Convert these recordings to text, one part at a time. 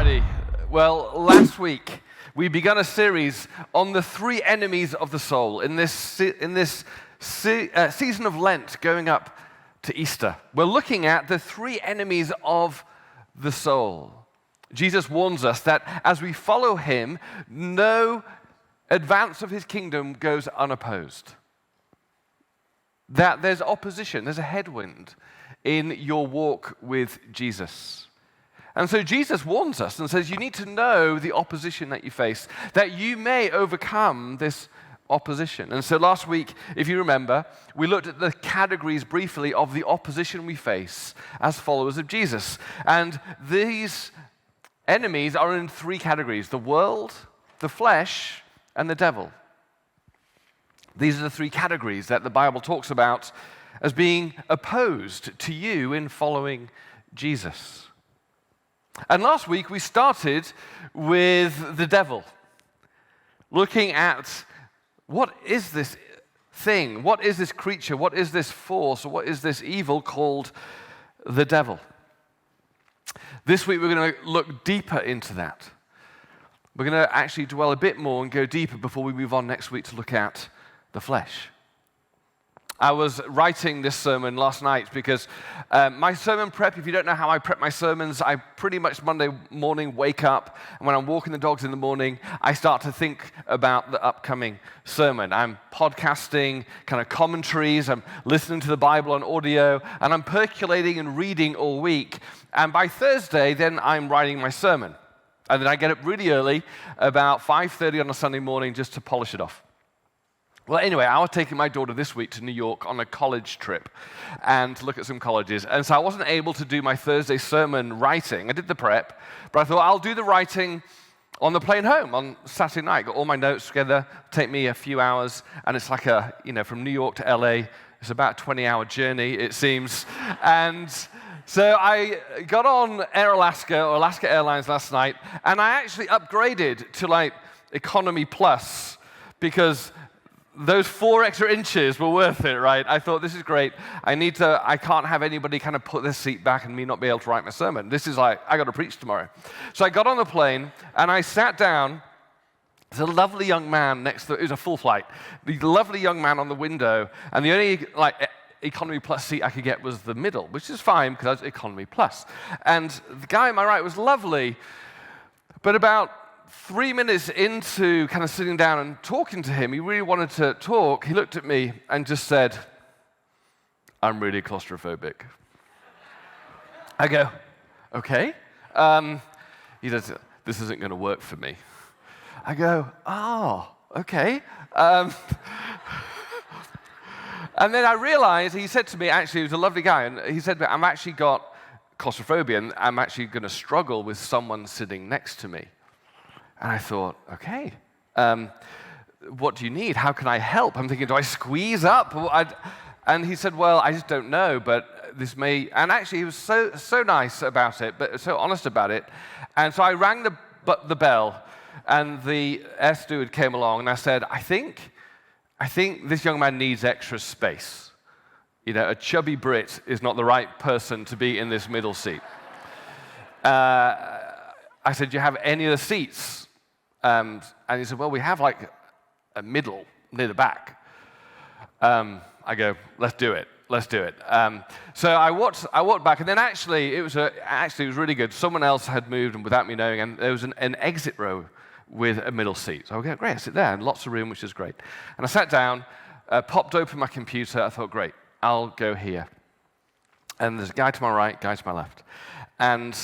everybody. Well, last week we began a series on the three enemies of the soul in this season of Lent going up to Easter. We're looking at the three enemies of the soul. Jesus warns us that as we follow him, no advance of his kingdom goes unopposed. That there's opposition, there's a headwind in your walk with Jesus. And so Jesus warns us and says you need to know the opposition that you face, that you may overcome this opposition. And so last week, if you remember, we looked at the categories briefly of the opposition we face as followers of Jesus. And these enemies are in three categories: the world, the flesh, and the devil. These are the three categories that the Bible talks about as being opposed to you in following Jesus. And last week we started with the devil, looking at what is this thing, what is this creature, what is this force, or what is this evil called the devil. This week we're going to look deeper into that. We're going to actually dwell a bit more and go deeper before we move on next week to look at the flesh. I was writing this sermon last night because my sermon prep, if you don't know how I prep my sermons, I pretty much Monday morning wake up, and when I'm walking the dogs in the morning, I start to think about the upcoming sermon. I'm podcasting kind of commentaries, I'm listening to the Bible on audio, and I'm percolating and reading all week. And by Thursday, then I'm writing my sermon. And then I get up really early, about 5:30 on a Sunday morning, just to polish it off. Well, anyway, I was taking my daughter this week to New York on a college trip and to look at some colleges. And so I wasn't able to do my Thursday sermon writing. I did the prep, but I thought I'll do the writing on the plane home on Saturday night. Got all my notes together, take me a few hours, and it's like from New York to LA, it's about a 20-hour journey, it seems. And so I got on Alaska Airlines last night, and I actually upgraded to Economy Plus because those 4 extra inches were worth it, right? I thought, this is great. I can't have anybody kind of put their seat back and me not be able to write my sermon. This is I got to preach tomorrow. So I got on the plane and I sat down. There's a lovely young man it was a full flight. The lovely young man on the window, and the only Economy Plus seat I could get was the middle, which is fine because I was Economy Plus. And the guy on my right was lovely, but about 3 minutes into kind of sitting down and talking to him, he really wanted to talk. He looked at me and just said, "I'm really claustrophobic." I go, "Okay." He says, "This isn't going to work for me." I go, "Oh, okay." And then I realized, he said to me, actually, he was a lovely guy, and he said, "I've actually got claustrophobia, and I'm actually going to struggle with someone sitting next to me." And I thought, okay, what do you need? How can I help? I'm thinking, do I squeeze up? And he said, well, I just don't know, but this may... And actually, he was so nice about it, but so honest about it. And so I rang the bell, and the air steward came along, and I said, I think this young man needs extra space. A chubby Brit is not the right person to be in this middle seat. I said, do you have any of the seats? And he said, well, we have a middle near the back. I go, let's do it. So I walked back, and then actually it was really good. Someone else had moved, and without me knowing, and there was an exit row with a middle seat. So I go, great, I sit there, and lots of room, which is great. And I sat down, popped open my computer. I thought, great, I'll go here. And there's a guy to my right, guy to my left, and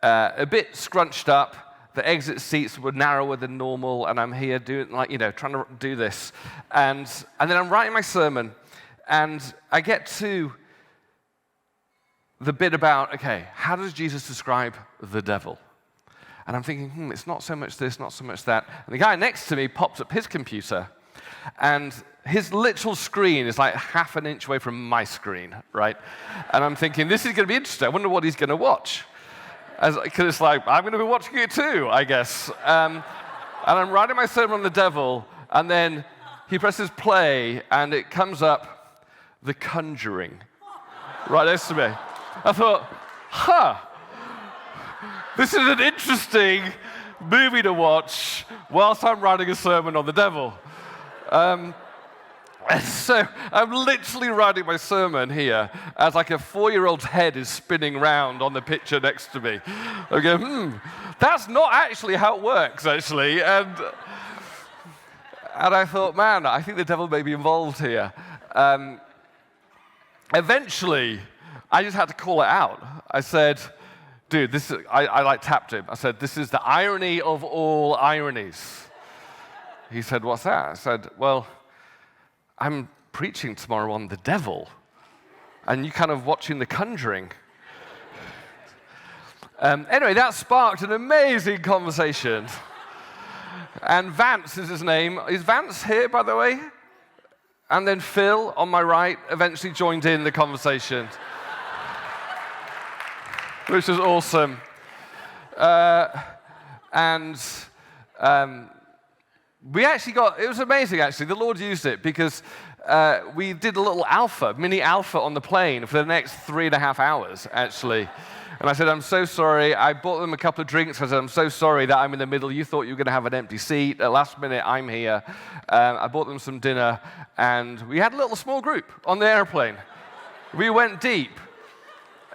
a bit scrunched up. The exit seats were narrower than normal, and I'm here doing trying to do this. And then I'm writing my sermon, and I get to the bit about, okay, how does Jesus describe the devil? And I'm thinking, it's not so much this, not so much that. And the guy next to me pops up his computer, and his literal screen is like half an inch away from my screen, right? And I'm thinking, this is going to be interesting. I wonder what he's going to watch. Because it's I'm going to be watching it too, I guess. And I'm writing my sermon on the devil, and then he presses play, and it comes up, The Conjuring, right next to me. I thought, This is an interesting movie to watch whilst I'm writing a sermon on the devil. So I'm literally writing my sermon here as like a 4-year-old's head is spinning round on the picture next to me. I go, that's not actually how it works, actually. And I thought, man, I think the devil may be involved here. Eventually, I just had to call it out. I said, dude, I like tapped him. I said, this is the irony of all ironies. He said, what's that? I said, well, I'm preaching tomorrow on the devil, and you kind of watching The Conjuring. Anyway, that sparked an amazing conversation. And Vance is his name. Is Vance here, by the way? And then Phil, on my right, eventually joined in the conversation, which was awesome. We actually it was amazing actually, the Lord used it because we did a little mini alpha on the plane for the next 3.5 hours actually. And I said, I'm so sorry. I bought them a couple of drinks. I said, I'm so sorry that I'm in the middle. You thought you were going to have an empty seat. At last minute, I'm here. I bought them some dinner, and we had a little small group on the airplane. We went deep.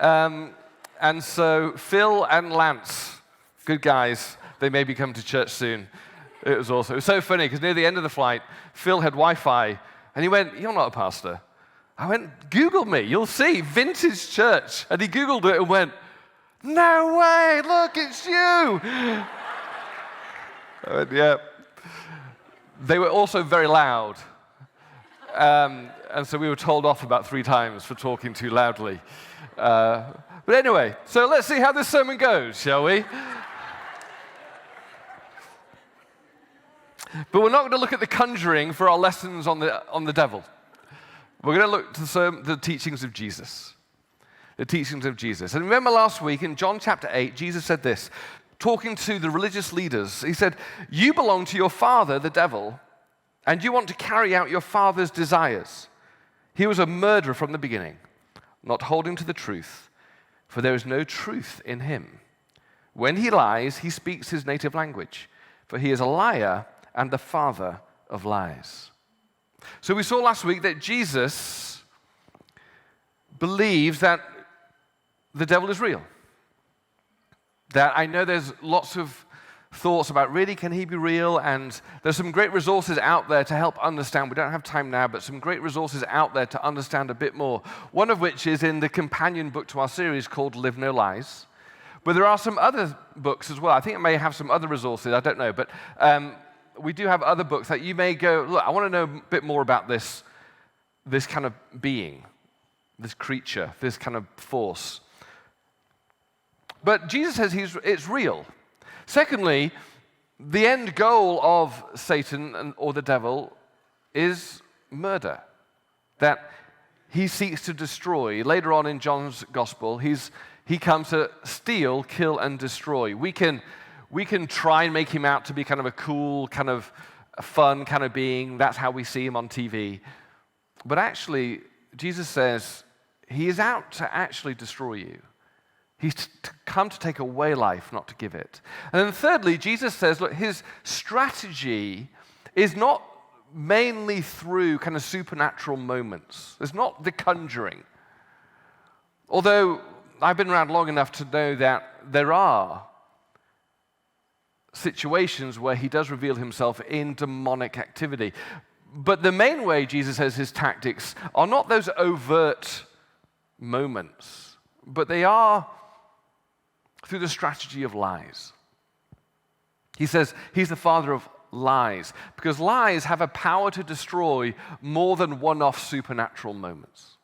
And so Phil and Lance, good guys, they maybe come to church soon. It was awesome. It was so funny because near the end of the flight, Phil had Wi-Fi, and he went, you're not a pastor. I went, Google me, you'll see, vintage church. And he Googled it and went, no way, look, it's you. I went, yeah. They were also very loud. And so we were told off about 3 times for talking too loudly. But anyway, so let's see how this sermon goes, shall we? But we're not going to look at The Conjuring for our lessons on the devil. We're going to look to the teachings of Jesus. The teachings of Jesus. And remember last week in John chapter 8, Jesus said this, talking to the religious leaders. He said, you belong to your father, the devil, and you want to carry out your father's desires. He was a murderer from the beginning, not holding to the truth, for there is no truth in him. When he lies, he speaks his native language, for he is a liar and the father of lies. So we saw last week that Jesus believes that the devil is real. That I know there's lots of thoughts about really can he be real, and there's some great resources out there to help understand. We don't have time now, but some great resources out there to understand a bit more. One of which is in the companion book to our series called Live No Lies. But there are some other books as well. I think it may have some other resources, I don't know, but we do have other books that you may go, look, I want to know a bit more about this kind of being, this creature, this kind of force. But Jesus says it's real. Secondly, the end goal of Satan or the devil is murder, that he seeks to destroy. Later on in John's gospel, he comes to steal, kill, and destroy. We can try and make him out to be kind of a cool, kind of fun kind of being. That's how we see him on TV. But actually, Jesus says he is out to actually destroy you. He's come to take away life, not to give it. And then thirdly, Jesus says, look, his strategy is not mainly through kind of supernatural moments. It's not The Conjuring. Although I've been around long enough to know that there are situations where he does reveal himself in demonic activity. But the main way Jesus says his tactics are not those overt moments, but they are through the strategy of lies. He says he's the father of lies, because lies have a power to destroy more than one-off supernatural moments.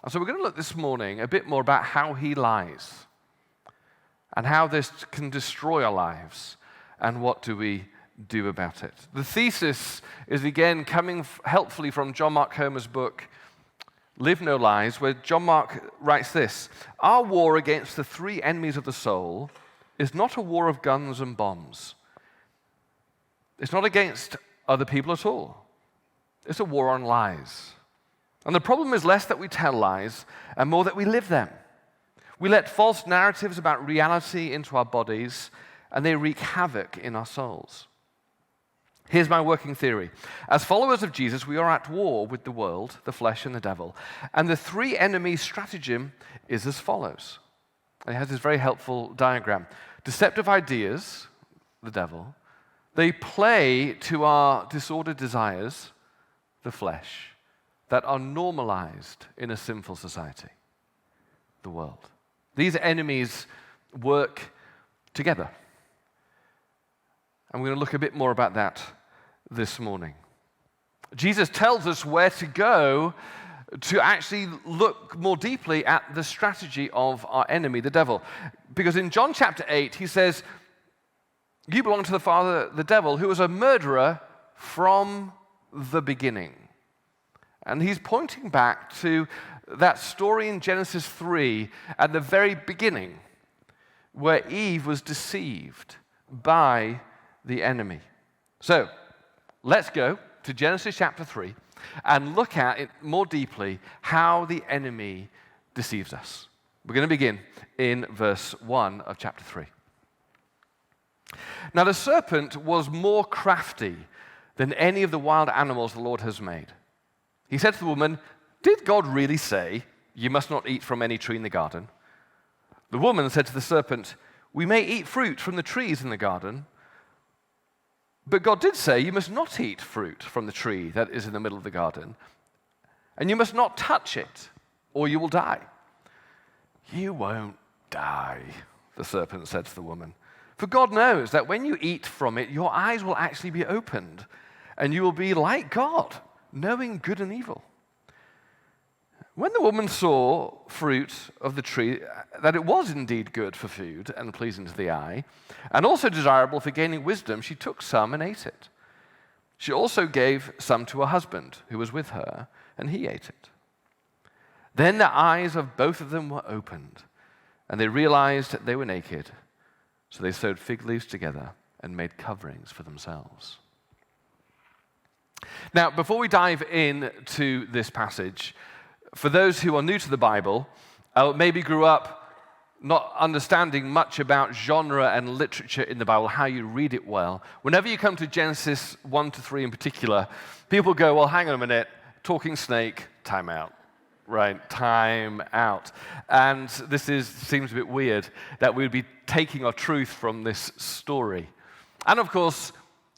And so we're going to look this morning a bit more about how he lies and how this can destroy our lives and what do we do about it. The thesis is again coming helpfully from John Mark Comer's book, Live No Lies, where John Mark writes this: our war against the 3 enemies of the soul is not a war of guns and bombs. It's not against other people at all. It's a war on lies. And the problem is less that we tell lies and more that we live them. We let false narratives about reality into our bodies, and they wreak havoc in our souls. Here's my working theory. As followers of Jesus, we are at war with the world, the flesh, and the devil. And the three enemy stratagem is as follows. It has this very helpful diagram. Deceptive ideas, the devil, they play to our disordered desires, the flesh, that are normalized in a sinful society, the world. These enemies work together. And we're going to look a bit more about that this morning. Jesus tells us where to go to actually look more deeply at the strategy of our enemy, the devil. Because in John chapter 8, he says, you belong to the father, the devil, who was a murderer from the beginning. And he's pointing back to that story in Genesis 3 at the very beginning, where Eve was deceived by the enemy. So, let's go to Genesis chapter 3 and look at it more deeply, how the enemy deceives us. We're going to begin in verse 1 of chapter 3. Now the serpent was more crafty than any of the wild animals the Lord has made. He said to the woman, did God really say, you must not eat from any tree in the garden? The woman said to the serpent, we may eat fruit from the trees in the garden, but God did say, you must not eat fruit from the tree that is in the middle of the garden, and you must not touch it, or you will die. You won't die, the serpent said to the woman. For God knows that when you eat from it, your eyes will actually be opened, and you will be like God, knowing good and evil. When the woman saw fruit of the tree, that it was indeed good for food and pleasing to the eye, and also desirable for gaining wisdom, she took some and ate it. She also gave some to her husband, who was with her, and he ate it. Then the eyes of both of them were opened, and they realized that they were naked. So they sewed fig leaves together and made coverings for themselves. Now, before we dive into this passage, for those who are new to the Bible, maybe grew up not understanding much about genre and literature in the Bible, how you read it well, whenever you come to Genesis 1 to 3 in particular, people go, well, hang on a minute, talking snake, time out. Right, time out. And this seems a bit weird that we'd be taking our truth from this story. And of course,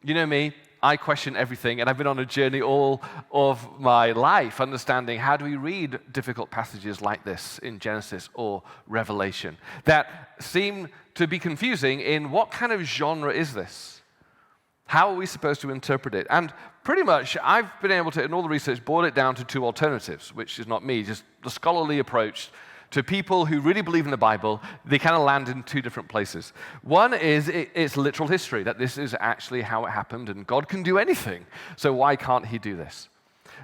you know me, I question everything, and I've been on a journey all of my life understanding how do we read difficult passages like this in Genesis or Revelation that seem to be confusing in what kind of genre is this? How are we supposed to interpret it? And pretty much, I've been able to, in all the research, boil it down to two alternatives, which is not me, just the scholarly approach to people who really believe in the Bible. They kind of land in two different places. One is it's literal history, that this is actually how it happened, and God can do anything, so why can't he do this?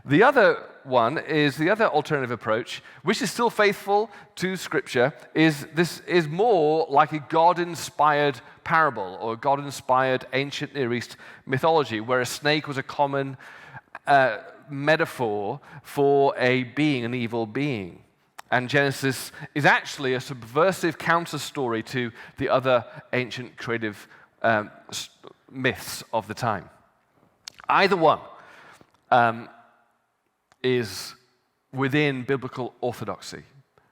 The other one is the other alternative approach, which is still faithful to Scripture, is this is more like a God-inspired parable or a God-inspired ancient Near East mythology, where a snake was a common metaphor for a being, an evil being. And Genesis is actually a subversive counter story to the other ancient creative myths of the time. Either one is within biblical orthodoxy.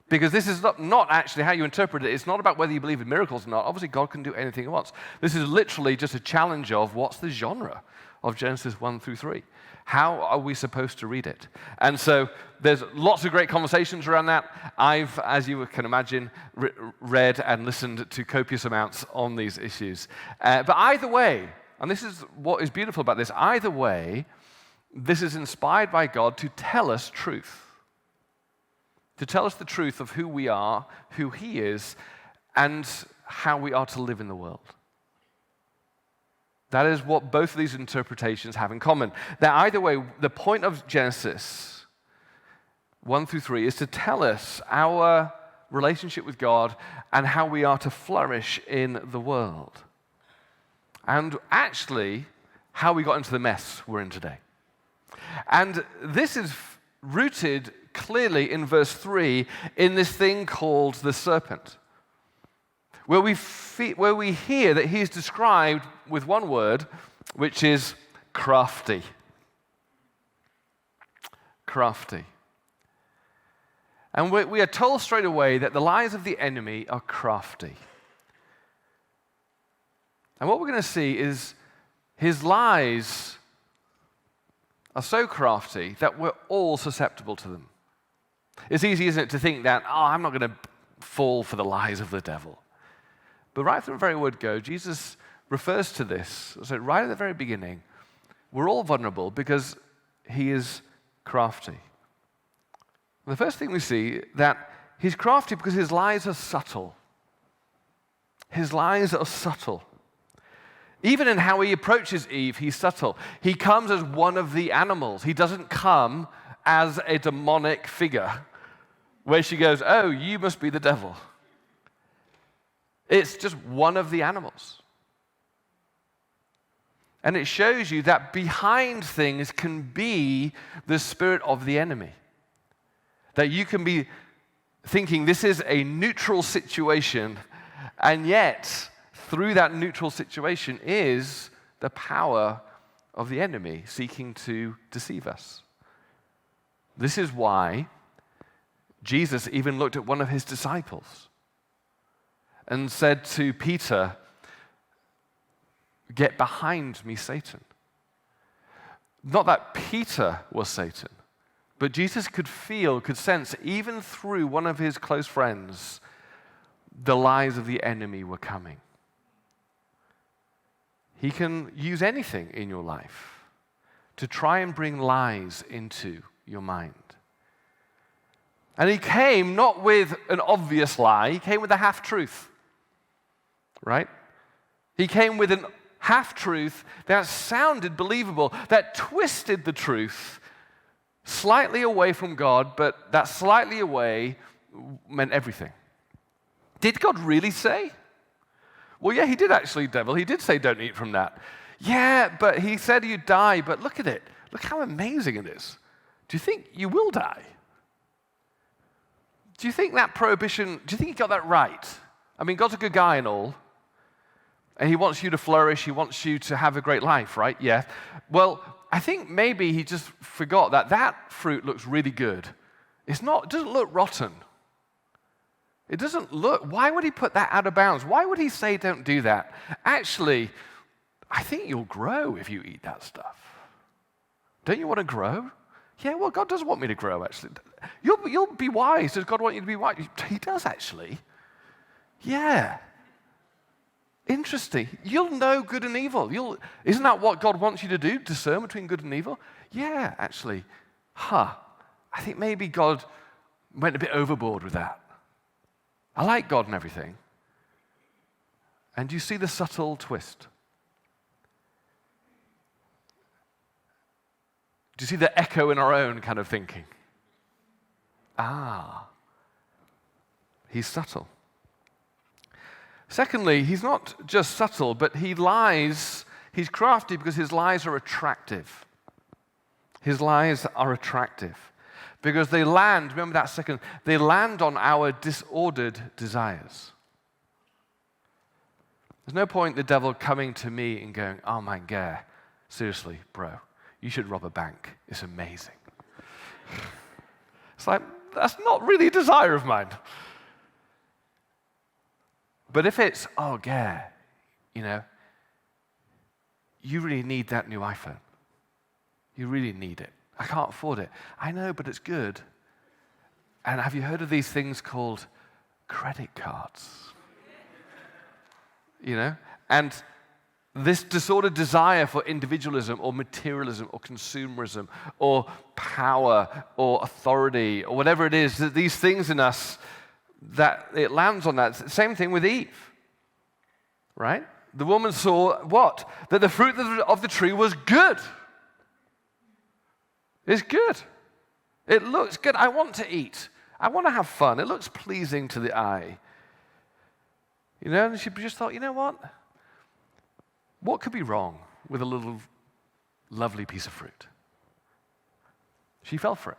Because this is not actually how you interpret it. It's not about whether you believe in miracles or not. Obviously, God can do anything he wants. This is literally just a challenge of what's the genre of Genesis 1 through 3. How are we supposed to read it? And so there's lots of great conversations around that. I've, as you can imagine, read and listened to copious amounts on these issues. But either way, and this is what is beautiful about this, either way, this is inspired by God to tell us truth. To tell us the truth of who we are, who he is, and how we are to live in the world. That is what both of these interpretations have in common. That either way, the point of Genesis 1 through 3 is to tell us our relationship with God and how we are to flourish in the world. And actually, how we got into the mess we're in today. And this is rooted clearly in verse 3 in this thing called the serpent, where we hear that he's described with one word, which is crafty. Crafty. And we are told straight away that the lies of the enemy are crafty. And what we're going to see is his lies are so crafty that we're all susceptible to them. It's easy, isn't it, to think that, I'm not going to fall for the lies of the devil. But right from the very word go, Jesus refers to this. So right at the very beginning, we're all vulnerable because he is crafty. The first thing we see that he's crafty because his lies are subtle. His lies are subtle. Even in how he approaches Eve, he's subtle. He comes as one of the animals. He doesn't come as a demonic figure where she goes, oh, you must be the devil. It's just one of the animals. And it shows you that behind things can be the spirit of the enemy. That you can be thinking this is a neutral situation, and yet through that neutral situation is the power of the enemy seeking to deceive us. This is why Jesus even looked at one of his disciples and said to Peter, "Get behind me, Satan." Not that Peter was Satan, but Jesus could sense, even through one of his close friends, the lies of the enemy were coming. He can use anything in your life to try and bring lies into your mind. And he came not with an obvious lie, he came with a half-truth, right? He came with an half-truth that sounded believable, that twisted the truth slightly away from God, but that slightly away meant everything. Did God really say? Well, yeah, he did actually, devil. He did say, don't eat from that. Yeah, but he said you die, but look at it. Look how amazing it is. Do you think you will die? Do you think that prohibition, do you think he got that right? I mean, God's a good guy and all, and he wants you to flourish, he wants you to have a great life, right? Yeah. Well, I think maybe he just forgot that that fruit looks really good. It doesn't look rotten. It doesn't look, why would he put that out of bounds? Why would he say don't do that? Actually, I think you'll grow if you eat that stuff. Don't you want to grow? Yeah, well, God does want me to grow, actually. You'll be wise. Does God want you to be wise? He does, actually. Yeah. Interesting. You'll know good and evil. Isn't that what God wants you to do? Discern between good and evil? Yeah, actually. I think maybe God went a bit overboard with that. I like God and everything. And you see the subtle twist? Do you see the echo in our own kind of thinking? He's subtle. Secondly, he's not just subtle, but he lies. He's crafty because his lies are attractive. His lies are attractive because they land, remember that second, they land on our disordered desires. There's no point the devil coming to me and going, oh my God, seriously, bro, you should rob a bank. It's amazing. It's like, that's not really a desire of mine. But if it's, oh yeah, you really need that new iPhone. You really need it. I can't afford it. I know, but it's good. And have you heard of these things called credit cards? And this disordered desire for individualism or materialism or consumerism or power or authority or whatever it is, these things in us, that it lands on that. Same thing with Eve, right? The woman saw what? That the fruit of the tree was good. It's good. It looks good. I want to eat. I want to have fun. It looks pleasing to the eye. And she just thought, you know what? What could be wrong with a little lovely piece of fruit? She fell for it.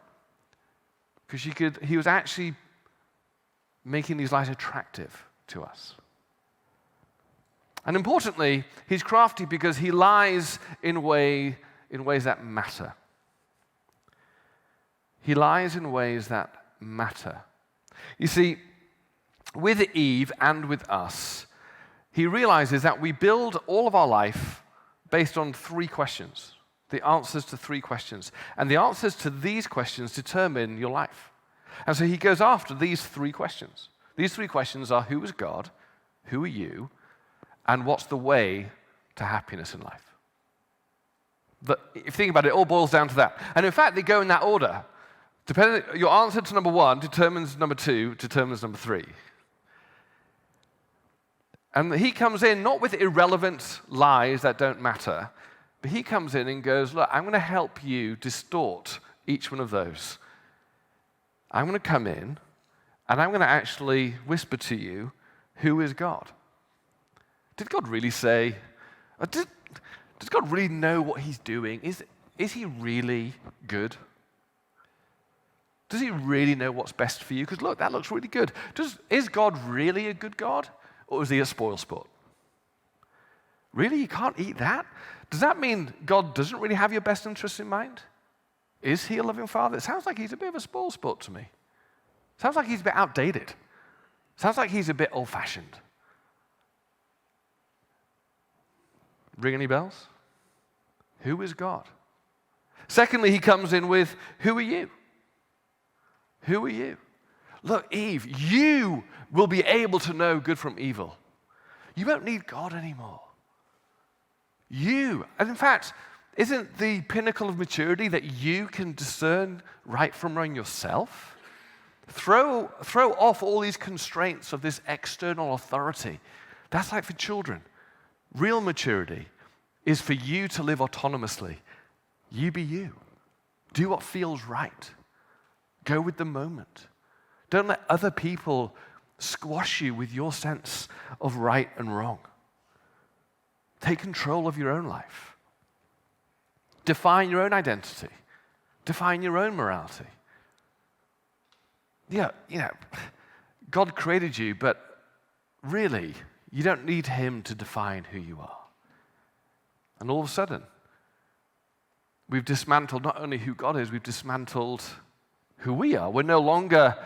because he was actually making these lies attractive to us. And importantly, he's crafty because he lies in ways that matter. He lies in ways that matter. You see, with Eve and with us, he realizes that we build all of our life based on 3 questions, the answers to 3 questions. And the answers to these questions determine your life. And so he goes after these 3 questions. These 3 questions are, who is God? Who are you? And what's the way to happiness in life? If you think about it, it all boils down to that. And in fact, they go in that order. Your answer to number 1 determines number 2, determines number 3. And he comes in not with irrelevant lies that don't matter, but he comes in and goes, look, I'm going to help you distort each one of those. I'm going to come in, and I'm going to actually whisper to you, who is God? Did God really say, does God really know what he's doing? Is he really good? Does he really know what's best for you? Because look, that looks really good. Is God really a good God? Or is he a spoilsport? Really? You can't eat that? Does that mean God doesn't really have your best interests in mind? Is he a loving father? It sounds like he's a bit of a spoilsport to me. Sounds like he's a bit outdated. Sounds like he's a bit old-fashioned. Ring any bells? Who is God? Secondly, he comes in with, who are you? Who are you? Look, Eve, you will be able to know good from evil. You won't need God anymore. You, and in fact, isn't the pinnacle of maturity that you can discern right from wrong yourself? Throw off all these constraints of this external authority. That's like for children. Real maturity is for you to live autonomously. You be you. Do what feels right. Go with the moment. Don't let other people squash you with your sense of right and wrong. Take control of your own life. Define your own identity. Define your own morality. Yeah, God created you, but really, you don't need him to define who you are. And all of a sudden, we've dismantled not only who God is, we've dismantled who we are. We're no longer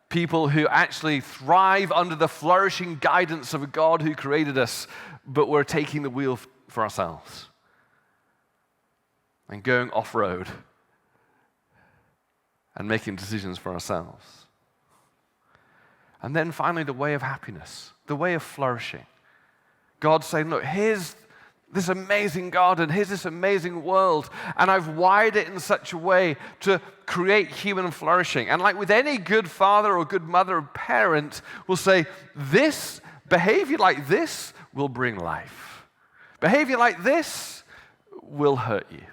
people who actually thrive under the flourishing guidance of a God who created us, but we're taking the wheel for ourselves and going off-road and making decisions for ourselves. And then finally, the way of happiness, the way of flourishing. God's saying, look, here's this amazing garden, here's this amazing world, and I've wired it in such a way to create human flourishing. And like with any good father or good mother or parent will say, this behavior like this will bring life. Behavior like this will hurt you.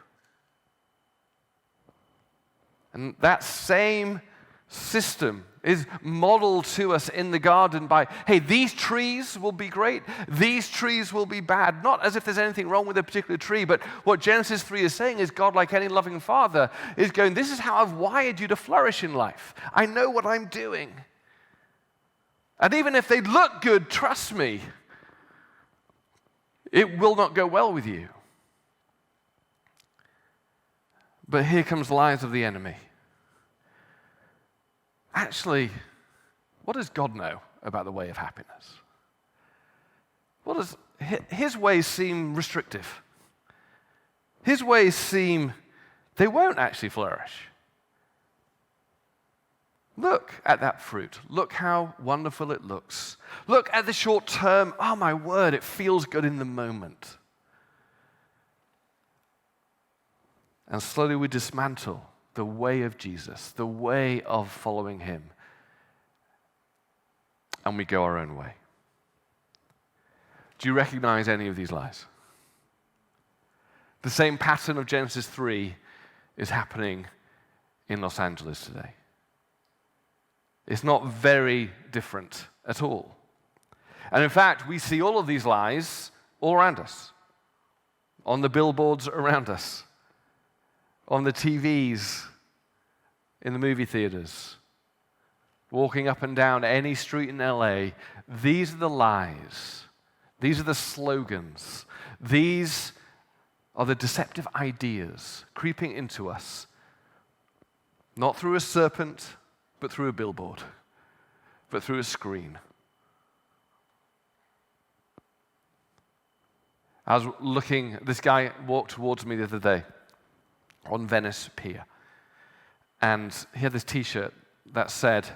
And that same system is modeled to us in the garden by, hey, these trees will be great, these trees will be bad. Not as if there's anything wrong with a particular tree, but what Genesis 3 is saying is God, like any loving father, is going, this is how I've wired you to flourish in life. I know what I'm doing. And even if they look good, trust me, it will not go well with you. But here comes the lies of the enemy. Actually, what does God know about the way of happiness? His ways seem restrictive. His ways seem, they won't actually flourish. Look at that fruit. Look how wonderful it looks. Look at the short term. Oh my word, it feels good in the moment. And slowly we dismantle the way of Jesus, the way of following him, and we go our own way. Do you recognize any of these lies? The same pattern of Genesis 3 is happening in Los Angeles today. It's not very different at all. And in fact, we see all of these lies all around us, on the billboards around us, on the TVs, in the movie theaters, walking up and down any street in LA, these are the lies. These are the slogans. These are the deceptive ideas creeping into us, not through a serpent, but through a billboard, but through a screen. I was looking, this guy walked towards me the other day on Venice Pier, and he had this t-shirt that said,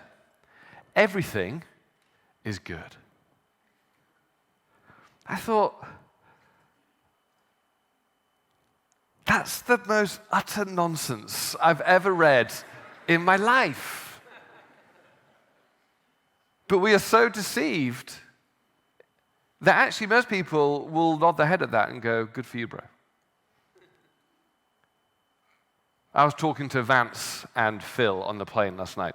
"Everything is good." I thought, that's the most utter nonsense I've ever read in my life. But we are so deceived that actually most people will nod their head at that and go, "Good for you, bro." I was talking to Vance and Phil on the plane last night.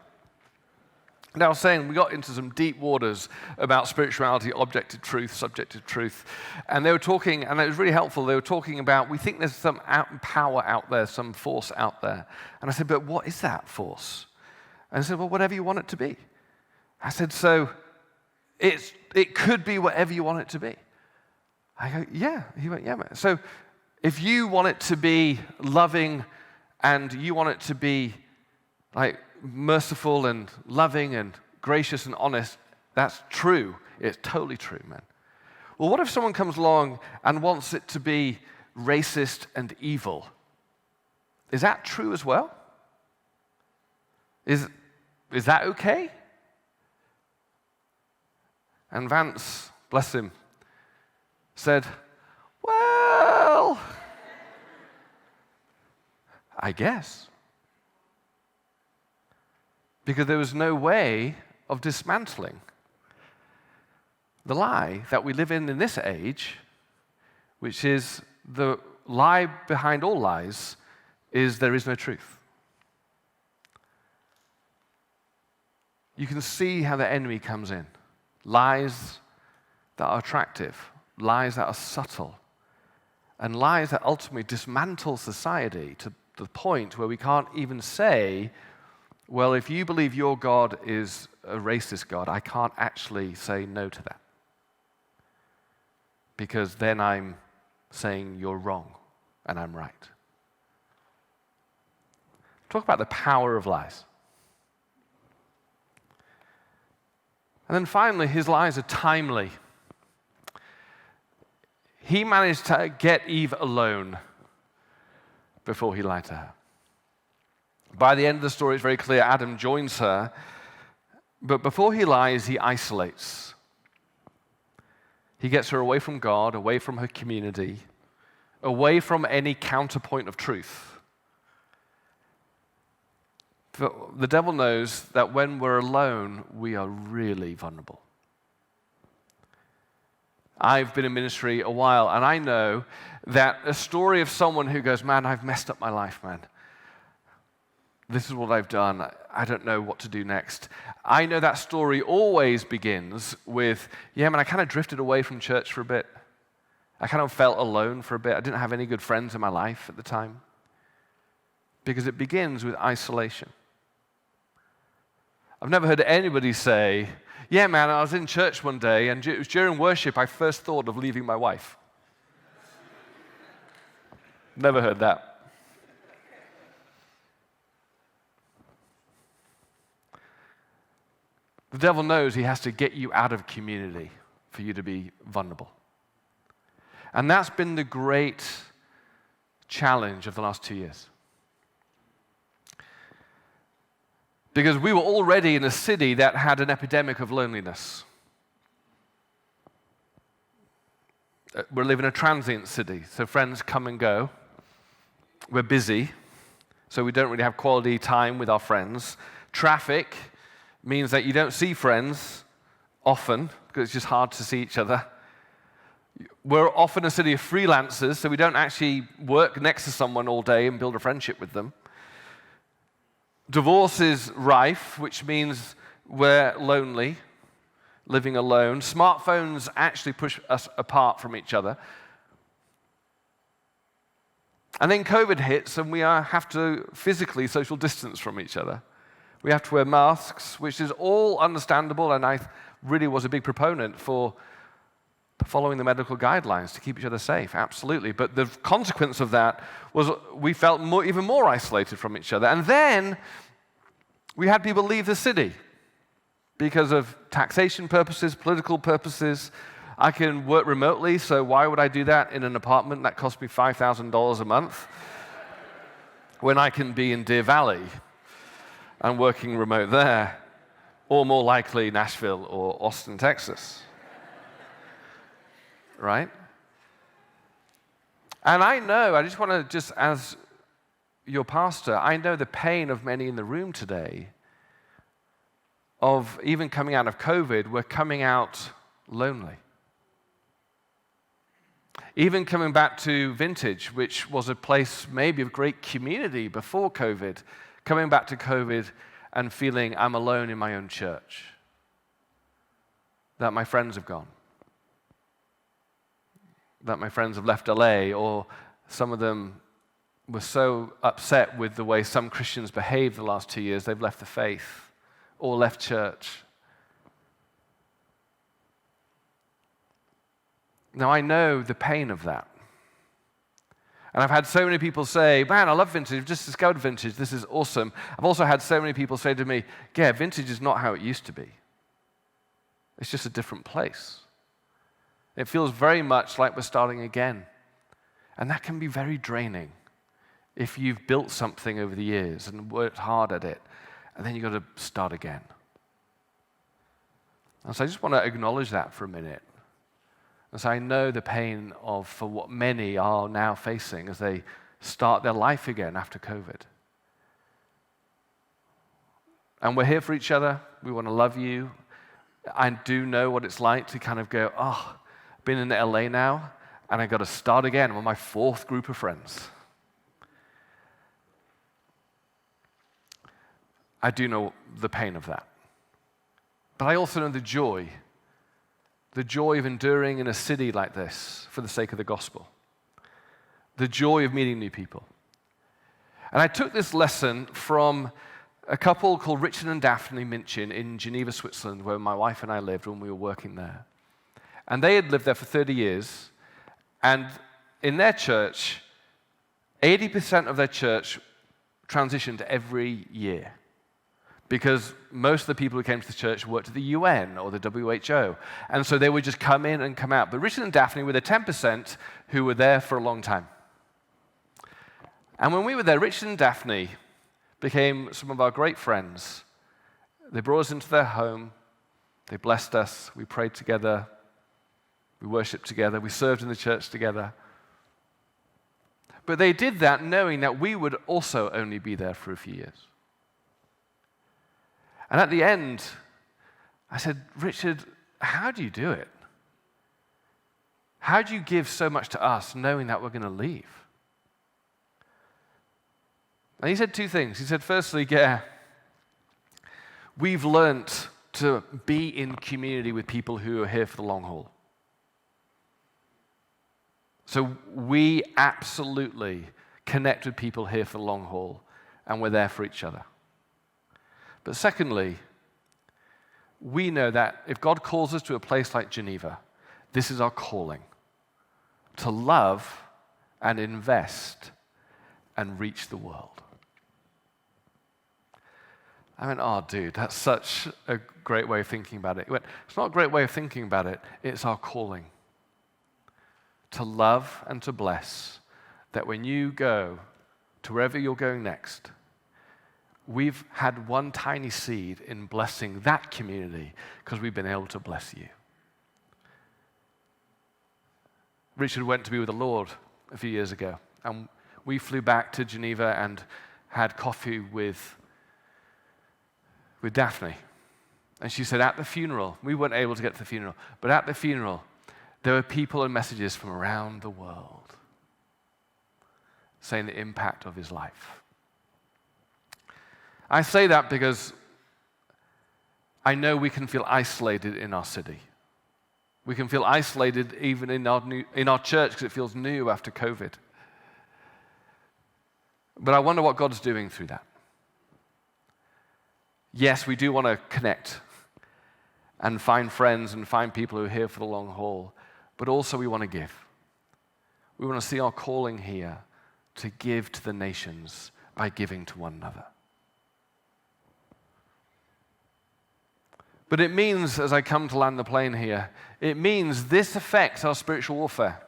And I was saying, we got into some deep waters about spirituality, objective truth, subjective truth. And they were talking, and it was really helpful, they were talking about, we think there's some power out there, some force out there. And I said, but what is that force? And they said, well, whatever you want it to be. I said, so it could be whatever you want it to be. I go, yeah. He went, yeah, man. So if you want it to be loving and you want it to be like merciful and loving and gracious and honest, that's true. It's totally true, man. Well, what if someone comes along and wants it to be racist and evil? Is that true as well? Is that okay? And Vance, bless him, said, well, I guess. Because there was no way of dismantling the lie that we live in this age, which is the lie behind all lies, is there is no truth. You can see how the enemy comes in. Lies that are attractive, lies that are subtle, and lies that ultimately dismantle society to the point where we can't even say, well, if you believe your God is a racist God, I can't actually say no to that. Because then I'm saying you're wrong and I'm right. Talk about the power of lies. And then finally, his lies are timely. He managed to get Eve alone before he lied to her. By the end of the story, it's very clear Adam joins her, but before he lies, he isolates. He gets her away from God, away from her community, away from any counterpoint of truth. The devil knows that when we're alone, we are really vulnerable. I've been in ministry a while, and I know that a story of someone who goes, man, I've messed up my life, man. This is what I've done. I don't know what to do next. I know that story always begins with, yeah, man, I kind of drifted away from church for a bit. I kind of felt alone for a bit. I didn't have any good friends in my life at the time. Because it begins with isolation. I've never heard anybody say, yeah, man, I was in church one day, and it was during worship I first thought of leaving my wife. Never heard that. The devil knows he has to get you out of community for you to be vulnerable. And that's been the great challenge of the last 2 years. Because we were already in a city that had an epidemic of loneliness. We live in a transient city, so friends come and go. We're busy, so we don't really have quality time with our friends. Traffic means that you don't see friends often, because it's just hard to see each other. We're often a city of freelancers, so we don't actually work next to someone all day and build a friendship with them. Divorce is rife, which means we're lonely, living alone. Smartphones actually push us apart from each other. And then COVID hits, and we have to physically social distance from each other. We have to wear masks, which is all understandable, and I really was a big proponent for following the medical guidelines to keep each other safe, absolutely. But the consequence of that was we felt even more isolated from each other. And then we had people leave the city because of taxation purposes, political purposes. I can work remotely, so why would I do that in an apartment that cost me $5,000 a month when I can be in Deer Valley and working remote there, or more likely Nashville or Austin, Texas? Right? And I know, I just want to, just as your pastor, I know the pain of many in the room today of even coming out of COVID, we're coming out lonely. Even coming back to Vintage, which was a place maybe of great community before COVID, coming back to COVID and feeling I'm alone in my own church, that my friends have gone, that my friends have left LA, or some of them were so upset with the way some Christians behaved the last 2 years, they've left the faith or left church. Now, I know the pain of that. And I've had so many people say, man, I love Vintage, I've just discovered Vintage, this is awesome. I've also had so many people say to me, yeah, Vintage is not how it used to be. It's just a different place. It feels very much like we're starting again. And that can be very draining if you've built something over the years and worked hard at it, and then you've got to start again. And so I just want to acknowledge that for a minute. And so I know the pain for what many are now facing as they start their life again after COVID. And we're here for each other. We want to love you. I do know what it's like to kind of go, oh, I've been in LA now, and I've got to start again with my fourth group of friends. I do know the pain of that. But I also know the joy of enduring in a city like this for the sake of the gospel, the joy of meeting new people. And I took this lesson from a couple called Richard and Daphne Minchin in Geneva, Switzerland, where my wife and I lived when we were working there. And they had lived there for 30 years, and in their church, 80% of their church transitioned every year, because most of the people who came to the church worked at the UN or the WHO. And so they would just come in and come out. But Richard and Daphne were the 10% who were there for a long time. And when we were there, Richard and Daphne became some of our great friends. They brought us into their home. They blessed us. We prayed together. We worshiped together. We served in the church together. But they did that knowing that we would also only be there for a few years. And at the end, I said, Richard, how do you do it? How do you give so much to us knowing that we're going to leave? And he said two things. He said, firstly, yeah, we've learnt to be in community with people who are here for the long haul. So we absolutely connect with people here for the long haul, and we're there for each other. But secondly, we know that if God calls us to a place like Geneva, this is our calling, to love and invest and reach the world. I went, oh, dude, that's such a great way of thinking about it. He went, it's not a great way of thinking about it, it's our calling. To love and to bless, that when you go to wherever you're going next, we've had one tiny seed in blessing that community because we've been able to bless you. Richard went to be with the Lord a few years ago, and we flew back to Geneva and had coffee with Daphne. And she said at the funeral, we weren't able to get to the funeral, but at the funeral, there were people and messages from around the world saying the impact of his life. I say that because I know we can feel isolated in our city. We can feel isolated even in our church because it feels new after COVID. But I wonder what God's doing through that. Yes, we do want to connect and find friends and find people who are here for the long haul, but also we want to give. We want to see our calling here to give to the nations by giving to one another. But it means, as I come to land the plane here, it means this affects our spiritual warfare.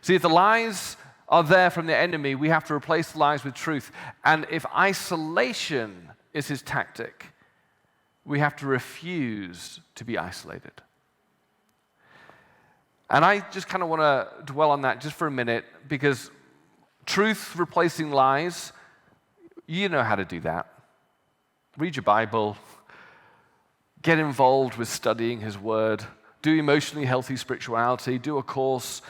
See, if the lies are there from the enemy, we have to replace the lies with truth. And if isolation is his tactic, we have to refuse to be isolated. And I just kind of want to dwell on that just for a minute, because truth replacing lies, you know how to do that. Read your Bible, get involved with studying his word, do emotionally healthy spirituality, do a course,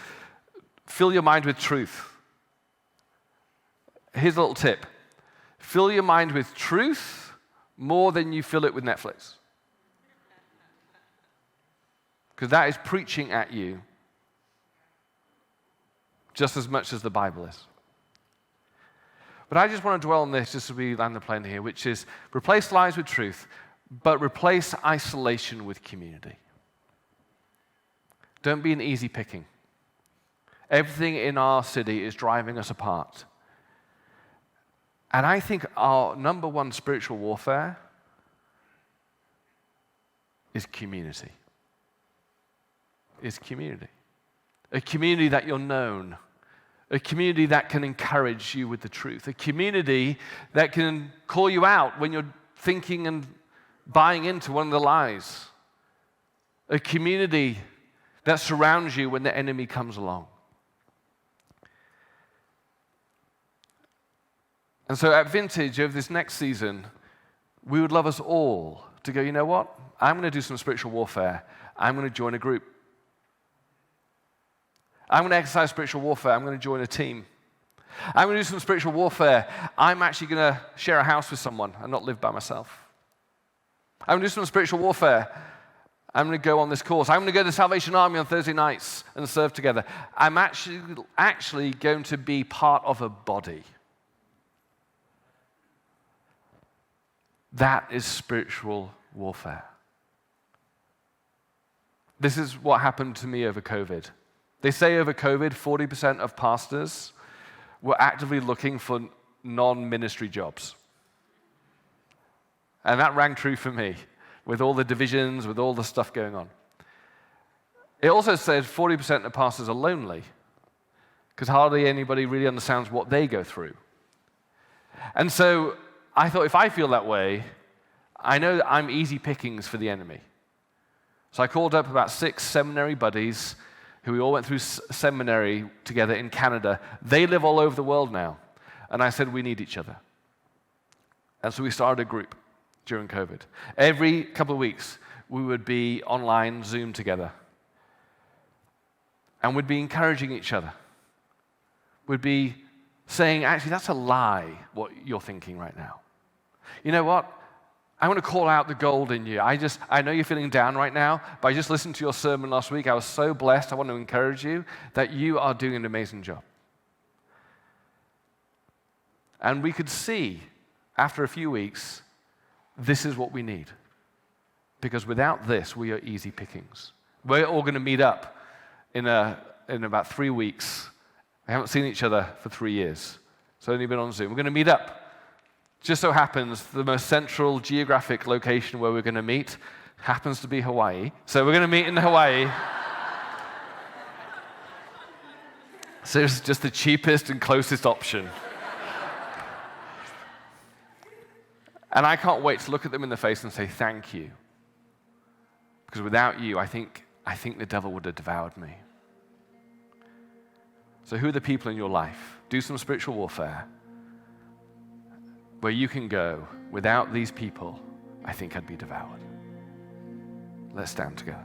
fill your mind with truth. Here's a little tip. Fill your mind with truth more than you fill it with Netflix. Because that is preaching at you just as much as the Bible is. But I just want to dwell on this just as we land the plane here, which is replace lies with truth, but replace isolation with community. Don't be an easy picking. Everything in our city is driving us apart. And I think our number one spiritual warfare is community. Is community. A community that you're known. A community that can encourage you with the truth. A community that can call you out when you're thinking and buying into one of the lies. A community that surrounds you when the enemy comes along. And so at Vintage, over this next season, we would love us all to go, you know what? I'm going to do some spiritual warfare. I'm going to join a group. I'm going to exercise spiritual warfare. I'm going to join a team. I'm going to do some spiritual warfare. I'm actually going to share a house with someone and not live by myself. I'm going to do some spiritual warfare. I'm going to go on this course. I'm going to go to the Salvation Army on Thursday nights and serve together. I'm actually going to be part of a body. That is spiritual warfare. This is what happened to me over COVID. They say over COVID, 40% of pastors were actively looking for non-ministry jobs. And that rang true for me, with all the divisions, with all the stuff going on. It also said 40% of pastors are lonely, because hardly anybody really understands what they go through. And so I thought, if I feel that way, I know that I'm easy pickings for the enemy. So I called up about 6 seminary buddies who we all went through seminary together in Canada. They live all over the world now. And I said, we need each other. And so we started a group during COVID. Every couple of weeks, we would be online, Zoom together. And we'd be encouraging each other. We'd be saying, actually, that's a lie, what you're thinking right now. You know what? I want to call out the gold in you. I know you're feeling down right now, but I just listened to your sermon last week. I was so blessed. I want to encourage you that you are doing an amazing job. And we could see, after a few weeks, this is what we need. Because without this, we are easy pickings. We're all going to meet up in about 3 weeks. We haven't seen each other for 3 years. It's only been on Zoom. We're going to meet up. Just so happens the most central geographic location where we're going to meet happens to be Hawaii. So we're going to meet in Hawaii. So it's just the cheapest and closest option. And I can't wait to look at them in the face and say thank you. Because without you, I think the devil would have devoured me. So who are the people in your life? Do some spiritual warfare. Where you can go, without these people, I think I'd be devoured. Let's stand together.